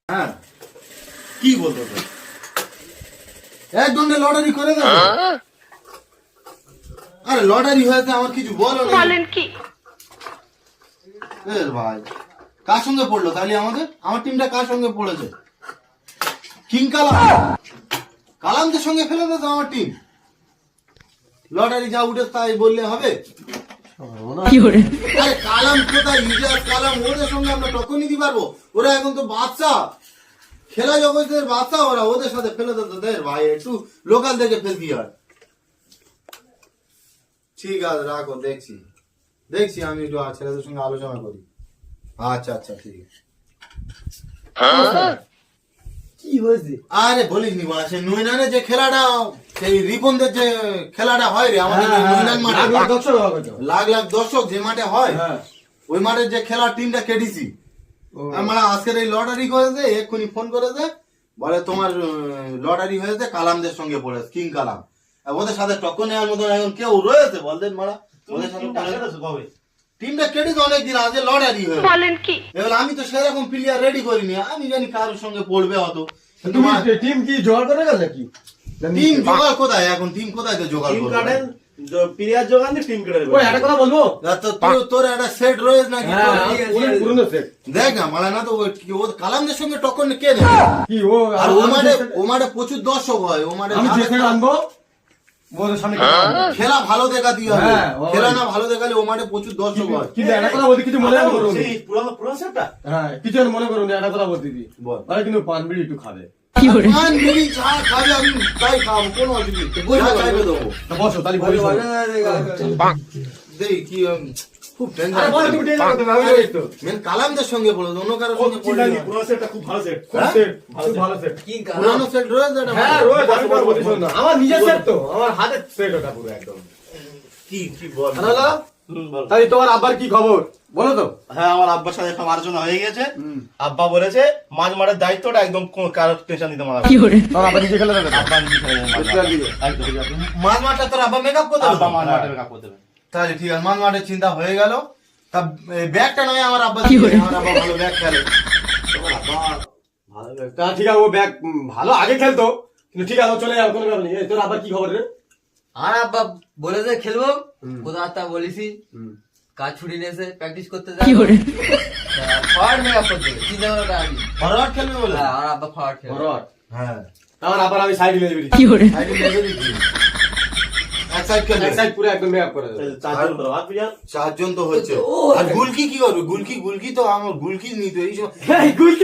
হ্যাঁ কি বলতো তো এক ঘন্টা লটারি করে দেবো। আরে লটারি হয়েছে আমার কিছু বলো না। বলেন কি? এ ভাই কার সঙ্গে পড়লো তাহলে আমার টিমটা কার সঙ্গে পড়েছে? কিং কালাম, কালামদের সঙ্গে ফেলে দিত আমার টিম। লটারি যা উঠে তাই বললে হবে? আরে কালাম কোথায়, ইজাজ কালাম, ওদের সঙ্গে আমরা টক্কর নিতে পারবো? ওরা এখন তো বাচ্চা, খেলা জগতের বাচ্চা, ওরা ওদের সাথে ফেলে দিত। দেখ ভাই একটু লোকাল থেকে ফেলতি হয়। ঠিক আছে রাখো, দেখছি আমি একটু ছেলেদের সঙ্গে আলোচনা করি। আচ্ছা আচ্ছা ঠিক আছে। কি হয়েছে? আরে বলিস নি বলা, সে নৈনানে যে খেলাটা, সেই রিপনদের যে খেলাটা হয় রে আমাদের নৈনান মাঠে, লাখ লাখ দর্শক যে মাঠে হয়, ওই মাঠের যে খেলার টিমটা কেটেছি। আমরা আজকের এই লটারি করেছে, এক্ষুনি ফোন করেছে, বলে তোমার লটারি হয়েছে কালামদের সঙ্গে পড়েছে, কিং কালাম। আর ওদের সাথে টক্কর নেওয়ার মতন এখন কেউ রয়েছে বলতেন মারা? ওদের সাথে টিমটা কেটেছে অনেকদিন আগে, লটারি হয়েছে। বলেন কি? এবার আমি তো সেরকম প্লেয়ার রেডি করিনি, আমি জানি কারোর সঙ্গে পড়বে অত। তোমার টিম কি জোগাড় করে গেছে কি? টিম জোগাড় কোথায় এখন? টিম কোথায় তো জোগাড় করবে? প্লেয়ার জোগাড় দিয়ে টিম কেটে দেবে। ওই একটা কথা বলবো, তোর একটা সেট রয়েছে নাকি? পুরনো সেট দেখ না মালা না তো ও কালামদের সঙ্গে টক্কর কে দেবে? কি ও? আর ও মাঠে প্রচুর দর্শক হয়, ও মাঠে আমি যে সেট আনবো ওদের সামনে খেলা ভালো দেখাতে হবে। হ্যাঁ, খেলা না ভালো দেখালে ও মাঠে প্রচুর দর্শক হয়। কিন্তু একটা কথা বলতে কিছু মনে করো নি। সেই পুরনো সেটটা হ্যাঁ কিছু মনে করো নি, একটা কথা বলতে দি। বল। আরে কিন্তু পান বিড়ি একটু খাবে। পান বিড়ি চা খাবে, আমি তাই খাবো, কোনো অসুবিধা নেই। চাইবে দেবো। তা বসো তাহলে বসো। দেখি কি খুব আরে টেনশন। বল তুমি টেনশন করতে হবে, আমি তো মেন কালামদের সঙ্গে পড়লো, অন্য কারোর সঙ্গে পড়লো না। পুরনো সেটটা খুব ভালো সেট। হ্যাঁ? খুব ভালো সেট। পুরানো সেট রয়েছে একটা হ্যাঁ ভালো। রোজ আমি বলবো শোন না, আমার নিজের সেট তো, আমার হাতের সেট ওটা পুরো একদম। কি বল? হ্যালো, তাহলে তোমার আব্বার কি খবর বলো তো? হ্যাঁ আমার আব্বার সাথে সব আলোচনা হয়ে গেছে। আব্বা বলেছে মাঝ মাঠের দায়িত্বটা একদম কারোর টেনশন নিতে মারা। তোমার আব্বা নিজে খেলে দেবে তো? আব্বা নিজে খেলে নেবে। একদম। মাঝ মাঠটা তোর আব্বা মেকআপ করতে আব্বা হবে? মাঝ মাঠে মেকআপ করে দেবে। তাহলে ঠিক আছে, মাঝ মাঠের চিন্তা হয়ে গেল। তা ব্যাগটা নয় আমার আব্বা দিয়েছে, আমার আব্বা ভালো ব্যাগ খেলে। তোমার আব্বা ভালো ব্যাগ। তা ঠিক আছে, ও ব্যাগ ভালো আগে খেলতো, কিন্তু ঠিক আছে ও চলে যাবে, কোনো ব্যাপার নেই। এই, তোর আব্বার কি খবর রে? আর আব্বা বলেছে খেলবো, কোথাও তা বলিসি কাজ ছুটি নিয়েছে প্র্যাকটিস করতে যাবে, ফরওয়ার্ড মেকআপ করতে হবে, চিন্তা করো আগে। ফরওয়ার্ড খেলবে বলে? হ্যাঁ আমার আব্বা ফরওয়ার্ড খেলবে। ফরওয়ার্ড? হ্যাঁ। আমার আব্বার আমি সাইড নিয়ে দিবি। সাইডে লেগে দিচ্ছি। এক সাইড খেলবে। এক সাইড পুরো একদম মেকআপ করে দেবে। চারজন ধরো, আর প্লেয়ার চারজন তো হচ্ছে। আর গুলকি কি করবে? গুলকি তো আমার গুলকি নিতে এই সময় এই গুলকি